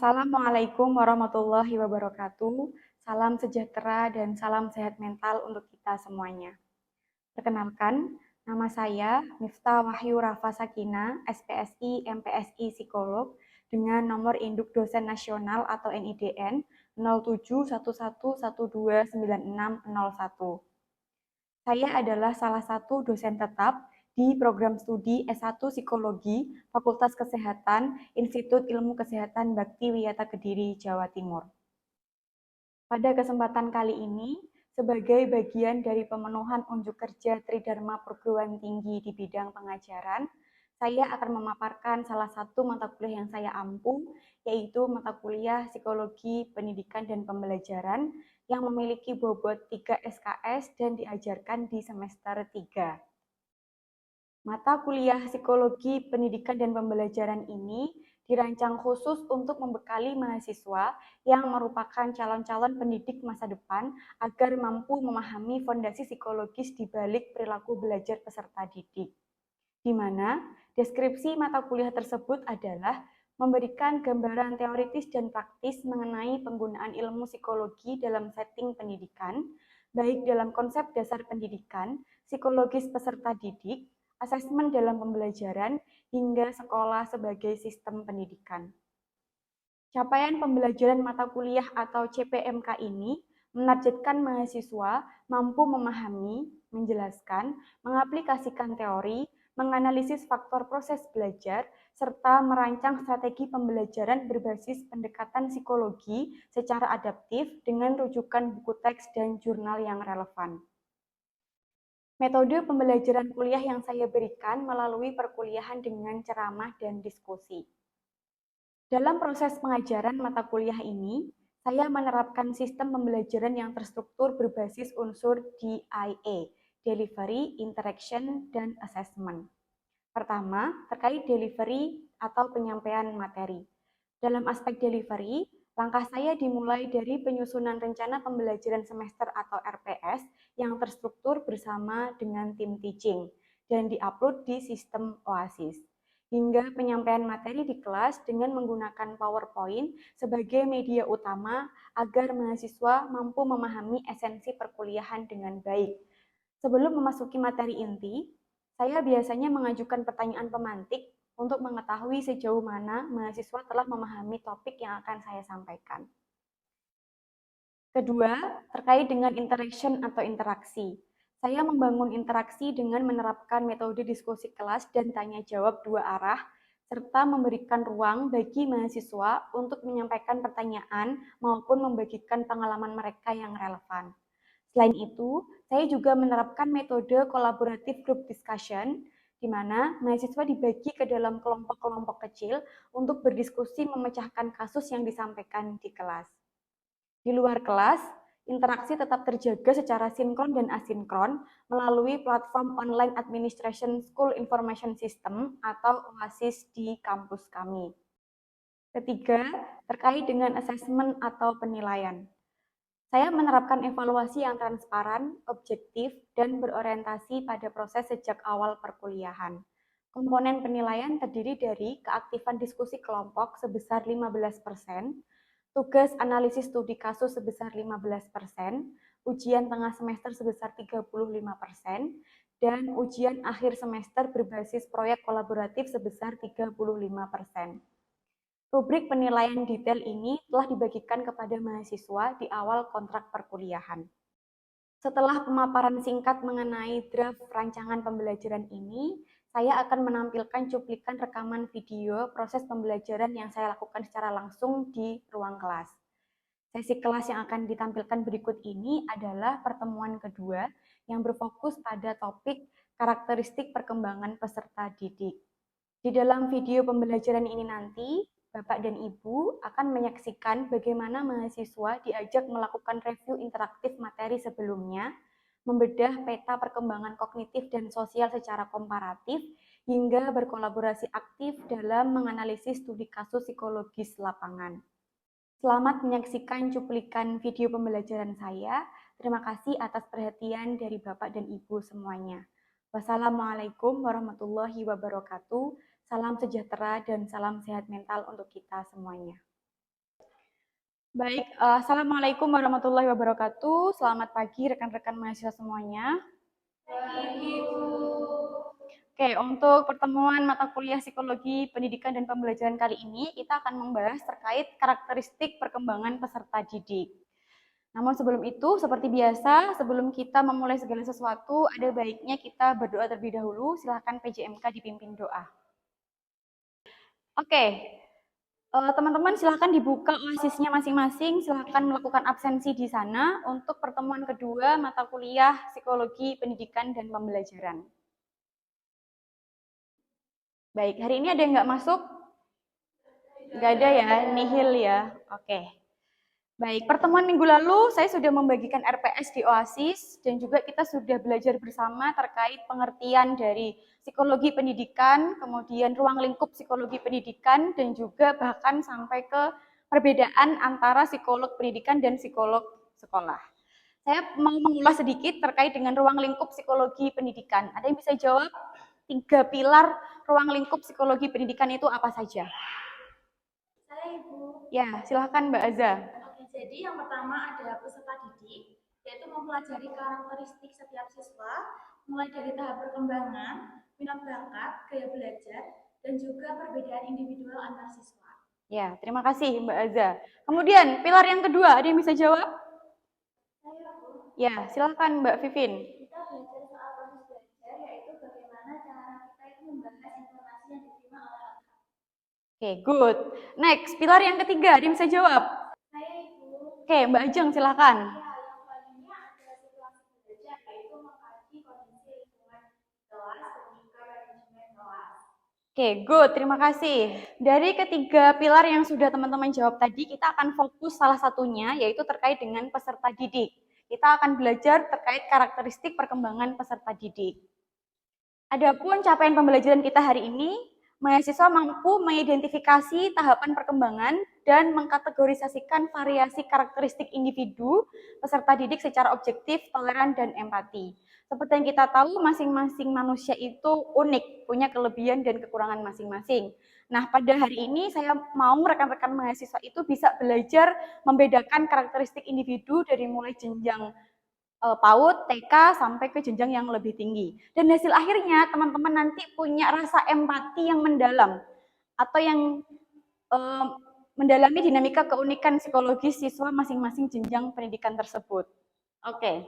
Assalamualaikum warahmatullahi wabarakatuh. Salam sejahtera dan salam sehat mental untuk kita semuanya. Perkenalkan, nama saya Miftah Wahyu Rafa Sakina, SPSI, MPSI Psikolog, dengan nomor induk dosen nasional atau NIDN 0711129601. Saya adalah salah satu dosen tetap di program studi S1 Psikologi Fakultas Kesehatan Institut Ilmu Kesehatan Bakti Wiyata Kediri, Jawa Timur. Pada kesempatan kali ini, sebagai bagian dari pemenuhan unjuk kerja Tridharma Perguruan Tinggi di bidang pengajaran, saya akan memaparkan salah satu mata kuliah yang saya ampu, yaitu mata kuliah Psikologi Pendidikan dan Pembelajaran yang memiliki bobot 3 SKS dan diajarkan di semester 3. Mata kuliah Psikologi Pendidikan dan Pembelajaran ini dirancang khusus untuk membekali mahasiswa yang merupakan calon-calon pendidik masa depan agar mampu memahami fondasi psikologis di balik perilaku belajar peserta didik. Di mana deskripsi mata kuliah tersebut adalah memberikan gambaran teoritis dan praktis mengenai penggunaan ilmu psikologi dalam setting pendidikan, baik dalam konsep dasar pendidikan, psikologis peserta didik, asesmen dalam pembelajaran, hingga sekolah sebagai sistem pendidikan. Capaian pembelajaran mata kuliah atau CPMK ini menargetkan mahasiswa mampu memahami, menjelaskan, mengaplikasikan teori, menganalisis faktor proses belajar, serta merancang strategi pembelajaran berbasis pendekatan psikologi secara adaptif dengan rujukan buku teks dan jurnal yang relevan. Metode pembelajaran kuliah yang saya berikan melalui perkuliahan dengan ceramah dan diskusi. Dalam proses pengajaran mata kuliah ini, saya menerapkan sistem pembelajaran yang terstruktur berbasis unsur DIA, Delivery, Interaction, dan Assessment. Pertama, terkait delivery atau penyampaian materi. Dalam aspek delivery, langkah saya dimulai dari penyusunan rencana pembelajaran semester atau RPS yang terstruktur bersama dengan tim teaching dan diupload di sistem Oasis, hingga penyampaian materi di kelas dengan menggunakan PowerPoint sebagai media utama agar mahasiswa mampu memahami esensi perkuliahan dengan baik. Sebelum memasuki materi inti, saya biasanya mengajukan pertanyaan pemantik untuk mengetahui sejauh mana mahasiswa telah memahami topik yang akan saya sampaikan. Kedua, terkait dengan interaction atau interaksi. Saya membangun interaksi dengan menerapkan metode diskusi kelas dan tanya jawab dua arah, serta memberikan ruang bagi mahasiswa untuk menyampaikan pertanyaan maupun membagikan pengalaman mereka yang relevan. Selain itu, saya juga menerapkan metode collaborative group discussion, di mana mahasiswa dibagi ke dalam kelompok-kelompok kecil untuk berdiskusi memecahkan kasus yang disampaikan di kelas. Di luar kelas, interaksi tetap terjaga secara sinkron dan asinkron melalui platform Online Administration School Information System atau OASIS di kampus kami. Ketiga, terkait dengan asesmen atau penilaian. Saya menerapkan evaluasi yang transparan, objektif, dan berorientasi pada proses sejak awal perkuliahan. Komponen penilaian terdiri dari keaktifan diskusi kelompok sebesar 15%, tugas analisis studi kasus sebesar 15%, ujian tengah semester sebesar 35%, dan ujian akhir semester berbasis proyek kolaboratif sebesar 35%. Rubrik penilaian detail ini telah dibagikan kepada mahasiswa di awal kontrak perkuliahan. Setelah pemaparan singkat mengenai draft rancangan pembelajaran ini, saya akan menampilkan cuplikan rekaman video proses pembelajaran yang saya lakukan secara langsung di ruang kelas. Sesi kelas yang akan ditampilkan berikut ini adalah pertemuan kedua yang berfokus pada topik karakteristik perkembangan peserta didik. Di dalam video pembelajaran ini nanti, Bapak dan Ibu akan menyaksikan bagaimana mahasiswa diajak melakukan review interaktif materi sebelumnya, membedah peta perkembangan kognitif dan sosial secara komparatif, hingga berkolaborasi aktif dalam menganalisis studi kasus psikologis lapangan. Selamat menyaksikan cuplikan video pembelajaran saya. Terima kasih atas perhatian dari Bapak dan Ibu semuanya. Wassalamualaikum warahmatullahi wabarakatuh. Salam sejahtera dan salam sehat mental untuk kita semuanya. Baik, Assalamualaikum warahmatullahi wabarakatuh. Selamat pagi rekan-rekan mahasiswa semuanya. Pagi, Bu. Oke, untuk pertemuan mata kuliah Psikologi Pendidikan dan Pembelajaran kali ini, kita akan membahas terkait karakteristik perkembangan peserta didik. Namun sebelum itu, seperti biasa, sebelum kita memulai segala sesuatu, ada baiknya kita berdoa terlebih dahulu. Silahkan PJMK dipimpin doa. Oke, teman-teman silahkan dibuka OASIS-nya masing-masing, silahkan melakukan absensi di sana untuk pertemuan kedua mata kuliah Psikologi Pendidikan dan Pembelajaran. Baik, hari ini ada yang nggak masuk? Nggak ada ya, nihil ya. Oke. Baik, pertemuan minggu lalu saya sudah membagikan RPS di OASIS dan juga kita sudah belajar bersama terkait pengertian dari psikologi pendidikan, kemudian ruang lingkup psikologi pendidikan, dan juga bahkan sampai ke perbedaan antara psikolog pendidikan dan psikolog sekolah. Saya mau mengulas sedikit terkait dengan ruang lingkup psikologi pendidikan. Ada yang bisa jawab? 3 pilar ruang lingkup psikologi pendidikan itu apa saja? Saya, Ibu. Ya, silahkan Mbak Aza. Oke, jadi yang pertama ada peserta didik, yaitu mempelajari karakteristik setiap siswa, mulai dari tahap perkembangan, minat bakat, gaya belajar, dan juga perbedaan individual antar siswa. Ya, terima kasih Mbak Aza. Kemudian, pilar yang kedua, ada yang bisa jawab? Saya, Bu. Ya, silahkan Mbak Vivin. Kita belajar soal proses belajar, yaitu bagaimana cara kita itu membahas informasi yang diterima oleh orang. Oke, good. Next, pilar yang ketiga, ada yang bisa jawab? Saya, Ibu. Oke, Mbak Ajeng, silahkan. Ya, yang paling ada situasi belajar, yaitu mengkaji kondisi lingkungan kelas dan juga manajemen kelas. Oke, good. Terima kasih. Dari ketiga pilar yang sudah teman-teman jawab tadi, kita akan fokus salah satunya, yaitu terkait dengan peserta didik. Kita akan belajar terkait karakteristik perkembangan peserta didik. Adapun capaian pembelajaran kita hari ini, mahasiswa mampu mengidentifikasi tahapan perkembangan dan mengkategorisasikan variasi karakteristik individu peserta didik secara objektif, toleran, dan empati. Seperti yang kita tahu, masing-masing manusia itu unik, punya kelebihan dan kekurangan masing-masing. Nah, pada hari ini saya mau rekan-rekan mahasiswa itu bisa belajar membedakan karakteristik individu dari mulai jenjang PAUD, TK, sampai ke jenjang yang lebih tinggi. Dan hasil akhirnya teman-teman nanti punya rasa empati yang mendalam atau yang mendalami dinamika keunikan psikologis siswa masing-masing jenjang pendidikan tersebut. Oke.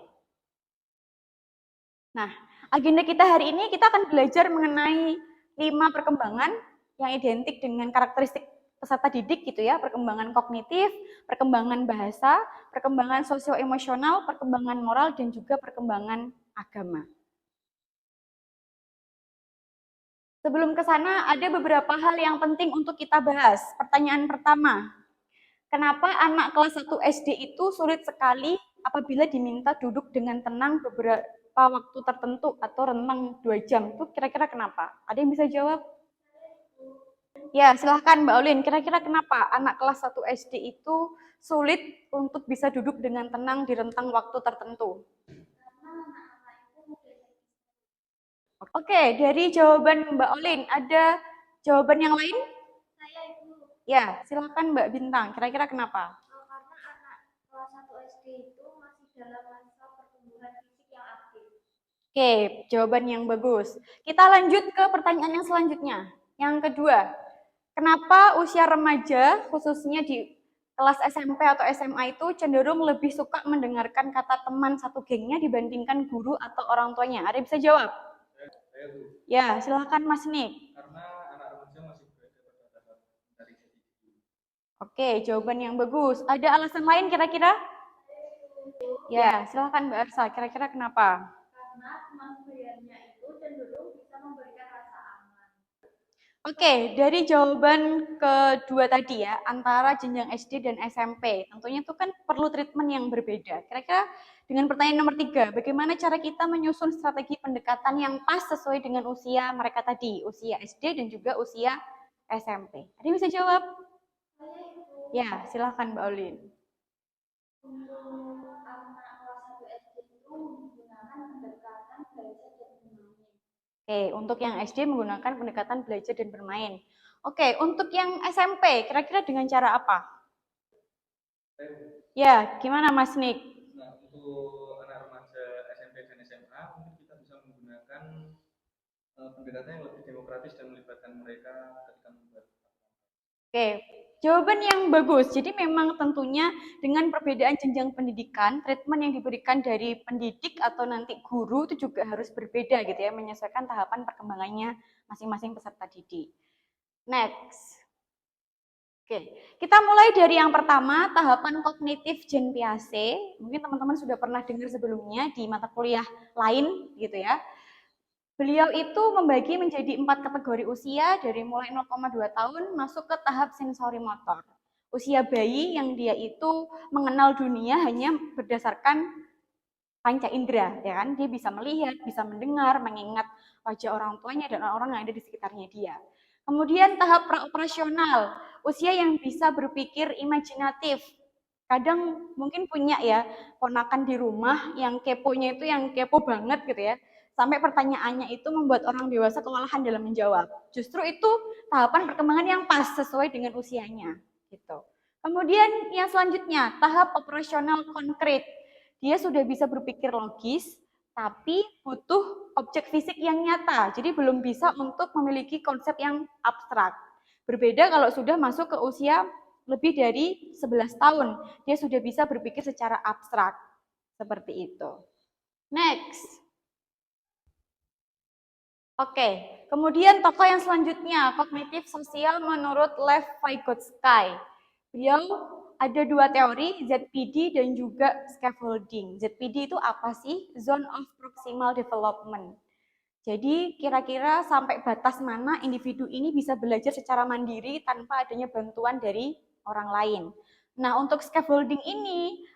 Nah, agenda kita hari ini kita akan belajar mengenai 5 perkembangan yang identik dengan karakteristik peserta didik gitu ya, perkembangan kognitif, perkembangan bahasa, perkembangan sosio-emosional, perkembangan moral, dan juga perkembangan agama. Sebelum ke sana, ada beberapa hal yang penting untuk kita bahas. Pertanyaan pertama, kenapa anak kelas 1 SD itu sulit sekali apabila diminta duduk dengan tenang beberapa waktu tertentu atau renang 2 jam? Itu kira-kira kenapa? Ada yang bisa jawab? Ya, silahkan Mbak Olin. Kira-kira kenapa anak kelas 1 SD itu sulit untuk bisa duduk dengan tenang di rentang waktu tertentu? Oke, dari jawaban Mbak Olin, ada jawaban yang lain? Saya, Ibu. Ya, silahkan Mbak Bintang. Kira-kira kenapa? Karena anak kelas 1 SD itu masih dalam masa pertumbuhan fisik yang aktif. Oke, jawaban yang bagus. Kita lanjut ke pertanyaan yang selanjutnya. Yang kedua, kenapa usia remaja, khususnya di kelas SMP atau SMA itu cenderung lebih suka mendengarkan kata teman satu gengnya dibandingkan guru atau orang tuanya? Ada yang bisa jawab? Ya, silahkan Mas Nik. Karena anak remaja masih berada pada tahap dari Oke, jawaban yang bagus. Ada alasan lain kira-kira? Ya, silahkan Mbak Arsa. Kira-kira kenapa? Karena teman sebayanya itu cenderung bisa memberikan rasa aman. Oke, dari jawaban kedua tadi ya, antara jenjang SD dan SMP, tentunya itu kan perlu treatment yang berbeda. Kira-kira dengan pertanyaan nomor 3, bagaimana cara kita menyusun strategi pendekatan yang pas sesuai dengan usia mereka tadi, usia SD dan juga usia SMP? Ada yang bisa jawab? Ya, silahkan Mbak Olin. Untuk anak kelas 1 SD itu menggunakan pendekatan belajar dan bermain. Oke, untuk yang SD menggunakan pendekatan belajar dan bermain. Oke, untuk yang SMP, kira-kira dengan cara apa? Ya, gimana Mas Nik? Nah, untuk anak remaja SMP dan SMA, mungkin kita bisa menggunakan pendekatan yang lebih demokratis dan melibatkan mereka ketika membuat. Oke, jawaban yang bagus. Jadi memang tentunya dengan perbedaan jenjang pendidikan, treatment yang diberikan dari pendidik atau nanti guru itu juga harus berbeda gitu ya, menyesuaikan tahapan perkembangannya masing-masing peserta didik. Next. Oke, kita mulai dari yang pertama, tahapan kognitif Jean Piaget. Mungkin teman-teman sudah pernah dengar sebelumnya di mata kuliah lain gitu ya. Beliau itu membagi menjadi 4 kategori usia dari mulai 0,2 tahun masuk ke tahap sensori motor. Usia bayi yang dia itu mengenal dunia hanya berdasarkan panca indera, ya kan? Dia bisa melihat, bisa mendengar, mengingat wajah orang tuanya dan orang-orang yang ada di sekitarnya dia. Kemudian tahap praoperasional, usia yang bisa berpikir imajinatif. Kadang mungkin punya ya ponakan di rumah yang keponya itu yang kepo banget gitu ya. Sampai pertanyaannya itu membuat orang dewasa kewalahan dalam menjawab. Justru itu tahapan perkembangan yang pas sesuai dengan usianya gitu. Kemudian yang selanjutnya, tahap operasional konkret. Dia sudah bisa berpikir logis, tapi butuh objek fisik yang nyata. Jadi belum bisa untuk memiliki konsep yang abstrak. Berbeda kalau sudah masuk ke usia lebih dari 11 tahun. Dia sudah bisa berpikir secara abstrak. Seperti itu. Next. Oke, kemudian tokoh yang selanjutnya, kognitif sosial menurut Lev Vygotsky. Beliau ada 2 teori, ZPD dan juga scaffolding. ZPD itu apa sih? Zone of Proximal Development. Jadi kira-kira sampai batas mana individu ini bisa belajar secara mandiri tanpa adanya bantuan dari orang lain. Nah, untuk scaffolding ini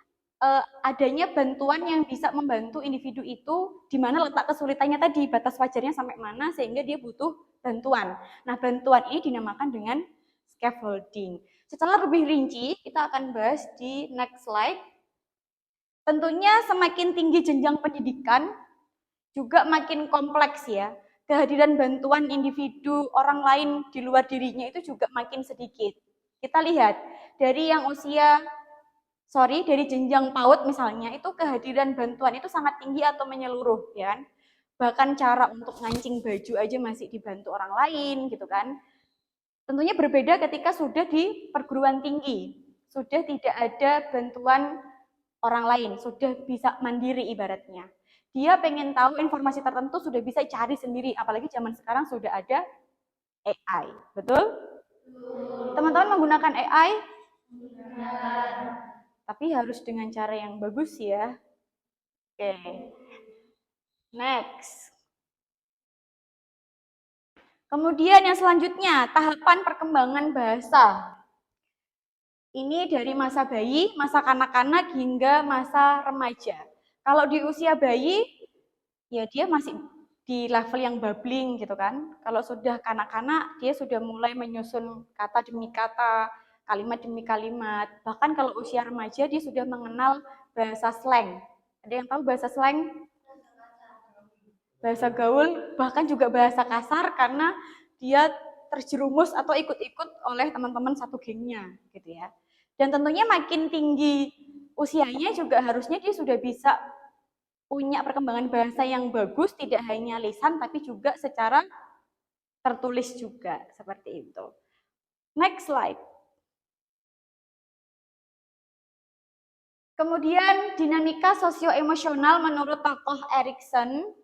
adanya bantuan yang bisa membantu individu itu di mana letak kesulitannya tadi, batas wajarnya sampai mana sehingga dia butuh bantuan. Nah, bantuan ini dinamakan dengan scaffolding. Secara lebih rinci, kita akan bahas di next slide. Tentunya semakin tinggi jenjang pendidikan, juga makin kompleks ya. Kehadiran bantuan individu orang lain di luar dirinya itu juga makin sedikit. Kita lihat, dari yang dari jenjang PAUD misalnya, itu kehadiran bantuan itu sangat tinggi atau menyeluruh, ya kan? Bahkan cara untuk ngancing baju aja masih dibantu orang lain, gitu kan? Tentunya berbeda ketika sudah di perguruan tinggi, sudah tidak ada bantuan orang lain, sudah bisa mandiri ibaratnya. Dia pengen tahu informasi tertentu sudah bisa cari sendiri, apalagi zaman sekarang sudah ada AI, betul? Teman-teman menggunakan AI? Tapi harus dengan cara yang bagus ya. Oke, next. Kemudian yang selanjutnya, tahapan perkembangan bahasa. Ini dari masa bayi, masa kanak-kanak hingga masa remaja. Kalau di usia bayi, ya dia masih di level yang babbling gitu kan. Kalau sudah kanak-kanak, dia sudah mulai menyusun kata demi kata, kalimat demi kalimat. Bahkan kalau usia remaja, dia sudah mengenal bahasa slang. Ada yang tahu bahasa slang? Bahasa gaul, bahkan juga bahasa kasar karena dia terjerumus atau ikut-ikut oleh teman-teman satu gengnya gitu ya. Dan tentunya makin tinggi usianya juga harusnya dia sudah bisa punya perkembangan bahasa yang bagus, tidak hanya lisan tapi juga secara tertulis juga seperti itu. Next slide. Kemudian dinamika sosioemosional menurut tokoh Erikson.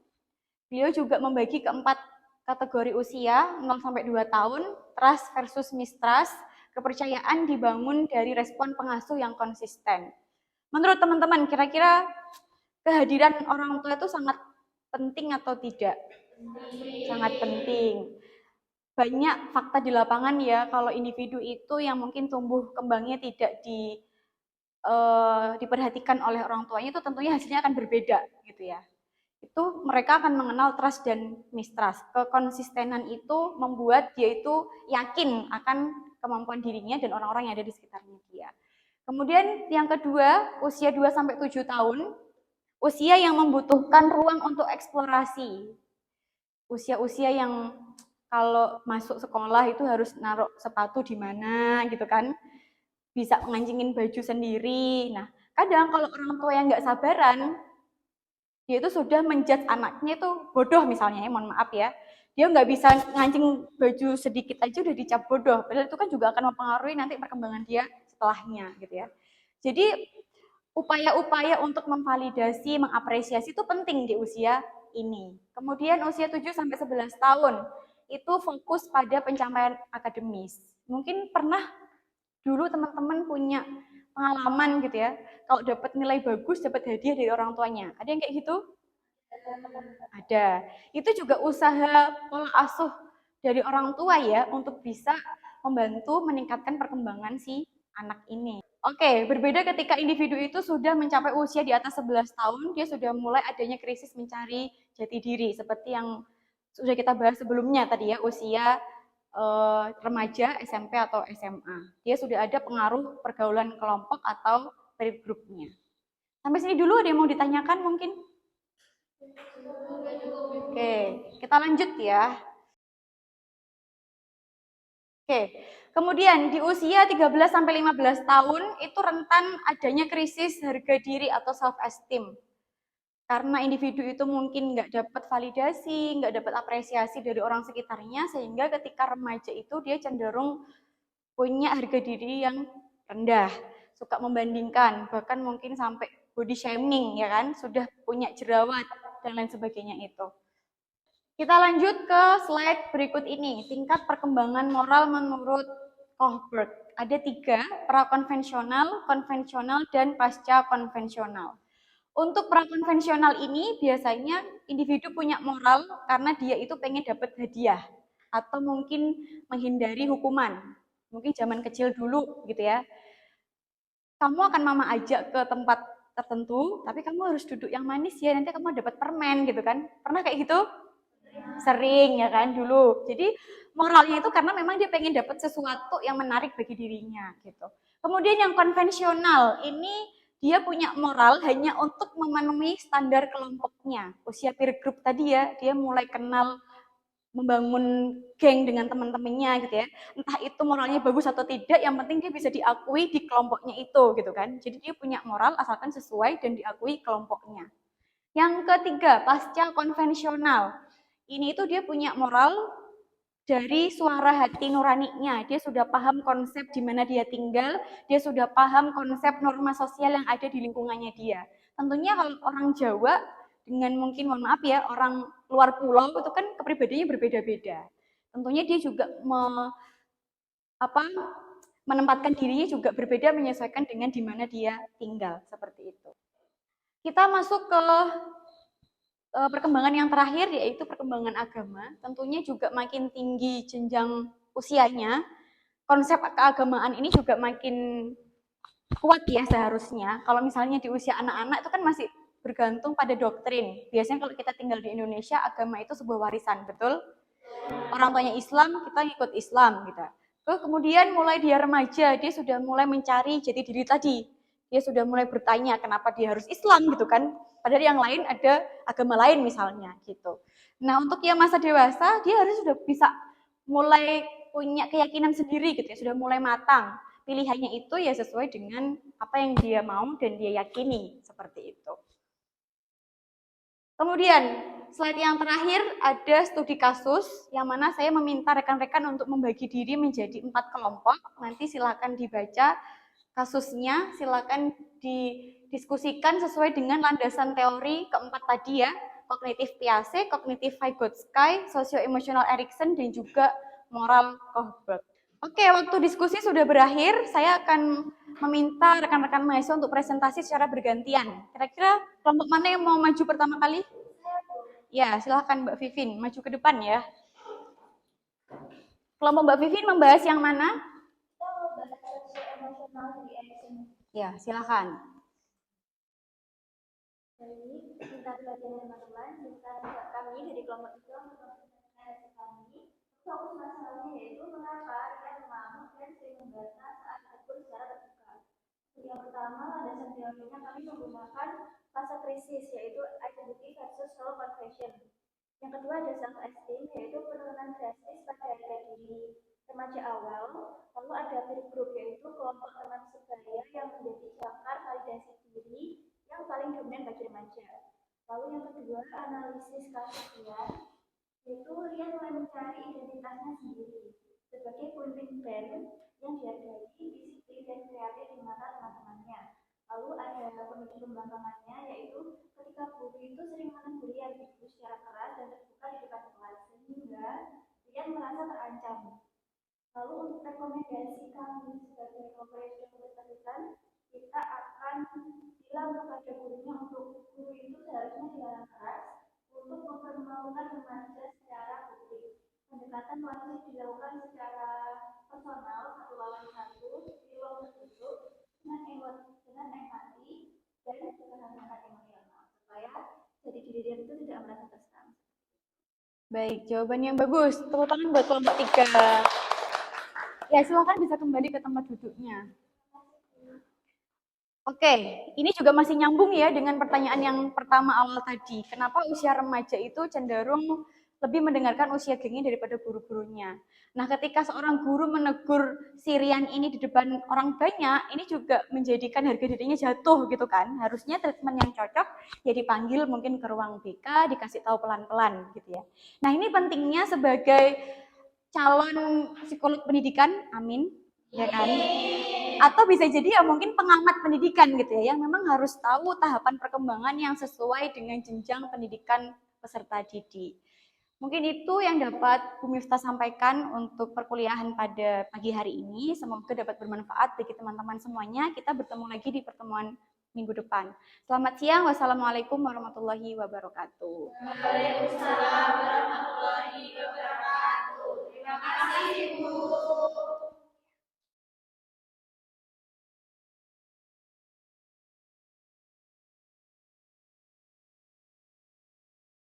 Beliau juga membagi ke 4 kategori usia, 0 sampai 2 tahun, trust versus mistrust, kepercayaan dibangun dari respon pengasuh yang konsisten. Menurut teman-teman, kira-kira kehadiran orang tua itu sangat penting atau tidak? Sangat penting. Banyak fakta di lapangan ya, kalau individu itu yang mungkin tumbuh kembangnya tidak diperhatikan oleh orang tuanya itu tentunya hasilnya akan berbeda gitu ya. Itu mereka akan mengenal trust dan mistrust. Kekonsistenan itu membuat dia itu yakin akan kemampuan dirinya dan orang-orang yang ada di sekitarnya dia. Kemudian yang kedua, usia 2 sampai 7 tahun, usia yang membutuhkan ruang untuk eksplorasi. Usia-usia yang kalau masuk sekolah itu harus naruh sepatu di mana gitu kan. bisa ngancingin baju sendiri. Nah, kadang kalau orang tua yang nggak sabaran, dia itu sudah menjudge anaknya itu bodoh misalnya, ya, mohon maaf ya. Dia nggak bisa ngancing baju sedikit aja udah dicap bodoh. Padahal itu kan juga akan mempengaruhi nanti perkembangan dia setelahnya gitu ya. Jadi upaya-upaya untuk memvalidasi, mengapresiasi itu penting di usia ini. Kemudian usia 7 sampai 11 tahun itu fokus pada pencapaian akademis. Mungkin pernah dulu teman-teman punya pengalaman gitu ya, kalau dapat nilai bagus dapat hadiah dari orang tuanya. Ada yang kayak gitu? Ada. Itu juga usaha pola asuh dari orang tua ya untuk bisa membantu meningkatkan perkembangan si anak ini. Oke, berbeda ketika individu itu sudah mencapai usia di atas 11 tahun, dia sudah mulai adanya krisis mencari jati diri seperti yang sudah kita bahas sebelumnya tadi ya, usia remaja, SMP atau SMA. Dia sudah ada pengaruh pergaulan kelompok atau peer groupnya. Sampai sini dulu ada yang mau ditanyakan mungkin? Oke, kita lanjut ya. Oke, kemudian di usia 13 sampai 15 tahun itu rentan adanya krisis harga diri atau self esteem. Karena individu itu mungkin nggak dapat validasi, nggak dapat apresiasi dari orang sekitarnya, sehingga ketika remaja itu dia cenderung punya harga diri yang rendah, suka membandingkan, bahkan mungkin sampai body shaming ya kan, sudah punya jerawat dan lain sebagainya itu. Kita lanjut ke slide berikut ini, tingkat perkembangan moral menurut Kohlberg. Ada 3, prakonvensional, konvensional, dan pasca konvensional. Untuk prakonvensional ini biasanya individu punya moral karena dia itu pengen dapat hadiah atau mungkin menghindari hukuman. Mungkin zaman kecil dulu gitu ya. Kamu akan mama ajak ke tempat tertentu, tapi kamu harus duduk yang manis ya, nanti kamu dapat permen gitu kan. Pernah kayak gitu? Sering ya kan dulu. Jadi moralnya itu karena memang dia pengen dapat sesuatu yang menarik bagi dirinya gitu. Kemudian yang konvensional ini dia punya moral hanya untuk memenuhi standar kelompoknya. Usia peer group tadi ya, dia mulai kenal membangun geng dengan teman-temannya gitu ya. Entah itu moralnya bagus atau tidak, yang penting dia bisa diakui di kelompoknya itu gitu kan. Jadi dia punya moral asalkan sesuai dan diakui kelompoknya. Yang ketiga, pasca konvensional. Ini itu dia punya moral dari suara hati nuraninya. Dia sudah paham konsep di mana dia tinggal, dia sudah paham konsep norma sosial yang ada di lingkungannya dia. Tentunya kalau orang Jawa dengan mungkin mohon maaf ya, orang luar pulau itu kan kepribadiannya berbeda-beda. Tentunya dia juga menempatkan dirinya juga berbeda menyesuaikan dengan di mana dia tinggal seperti itu. Kita masuk ke perkembangan yang terakhir yaitu perkembangan agama. Tentunya juga makin tinggi jenjang usianya, konsep keagamaan ini juga makin kuat ya seharusnya. Kalau misalnya di usia anak-anak itu kan masih bergantung pada doktrin. Biasanya kalau kita tinggal di Indonesia, agama itu sebuah warisan, betul? Orang tuanya Islam, kita ikut Islam gitu. Terus kemudian mulai dia remaja, dia sudah mulai mencari jati diri tadi. Dia sudah mulai bertanya kenapa dia harus Islam gitu kan. Padahal yang lain ada agama lain misalnya gitu. Nah untuk yang masa dewasa, dia harus sudah bisa mulai punya keyakinan sendiri gitu ya, sudah mulai matang. Pilihannya itu ya sesuai dengan apa yang dia mau dan dia yakini, seperti itu. Kemudian, slide yang terakhir ada studi kasus, yang mana saya meminta rekan-rekan untuk membagi diri menjadi 4 kelompok. Nanti silakan dibaca kasusnya, silakan didiskusikan sesuai dengan landasan teori keempat tadi ya, kognitif Piaget, kognitif Vygotsky, socio-emosional Erikson, dan juga moral Kohlberg. Oke, waktu diskusi sudah berakhir, saya akan meminta rekan-rekan mahasiswa untuk presentasi secara bergantian. Kira-kira kelompok mana yang mau maju pertama kali? Ya, silahkan Mbak Vivin, maju ke depan ya. Kelompok Mbak Vivin membahas yang mana? Ya, silahkan. Jadi, minta perhatian teman-teman, minta kami dari kelompok itu untuk mengenai kami. Fokus masalahnya yaitu mengapa ia mengamuk dan sering membantah saat ditegur secara terbuka. Yang pertama, landasan teorinya kami menggunakan fase krisis, yaitu identity versus self confession. Yang kedua ada self esteem, yaitu penurunan drastis pada harga diri. remaja awal, lalu ada peer group yaitu kelompok teman sebaya yang menjadi jangkar validasi diri yang paling dominan bagi remaja. Lalu yang kedua, analisis keaslian, yaitu Rian mulai mencari identitasnya sendiri sebagai pemimpin band yang dihargai, disiplin dan kreatif di mata teman-temannya. Lalu ada pemicu pembangkangannya, yaitu ketika guru itu sering menegur Rian secara keras dan terbuka di depan kelas, sehingga Rian merasa terancam. Lalu untuk rekomendasi kami sebagai operation keberlanjutan, kita akan bilang kepada gurunya untuk guru itu seharusnya dilarang keras untuk mempermalukan remaja secara publik. Pendekatan wajib dilakukan secara personal, satu lawan satu, di ruang tertutup, dengan empati dan kehangatan emosional, supaya jadi diri dia itu tidak merasa terserang. Baik, jawaban yang bagus. Tepuk tangan buat kelompok 3. Ya, silakan bisa kembali ke tempat duduknya. Oke, ini juga masih nyambung ya dengan pertanyaan yang pertama awal tadi. Kenapa usia remaja itu cenderung lebih mendengarkan usia gengnya daripada guru-gurunya? Nah, ketika seorang guru menegur si Rian ini di depan orang banyak, ini juga menjadikan harga dirinya jatuh gitu kan. Harusnya treatment yang cocok ya dipanggil mungkin ke ruang BK, dikasih tahu pelan-pelan gitu ya. Nah, ini pentingnya sebagai calon psikolog pendidikan, amin, ya kan? Atau bisa jadi ya mungkin pengamat pendidikan gitu ya, yang memang harus tahu tahapan perkembangan yang sesuai dengan jenjang pendidikan peserta didik. Mungkin itu yang dapat Bu Miftah sampaikan untuk perkuliahan pada pagi hari ini. Semoga dapat bermanfaat bagi teman-teman semuanya. Kita bertemu lagi di pertemuan minggu depan. Selamat siang. Wassalamualaikum warahmatullahi wabarakatuh. Waalaikumsalam warahmatullahi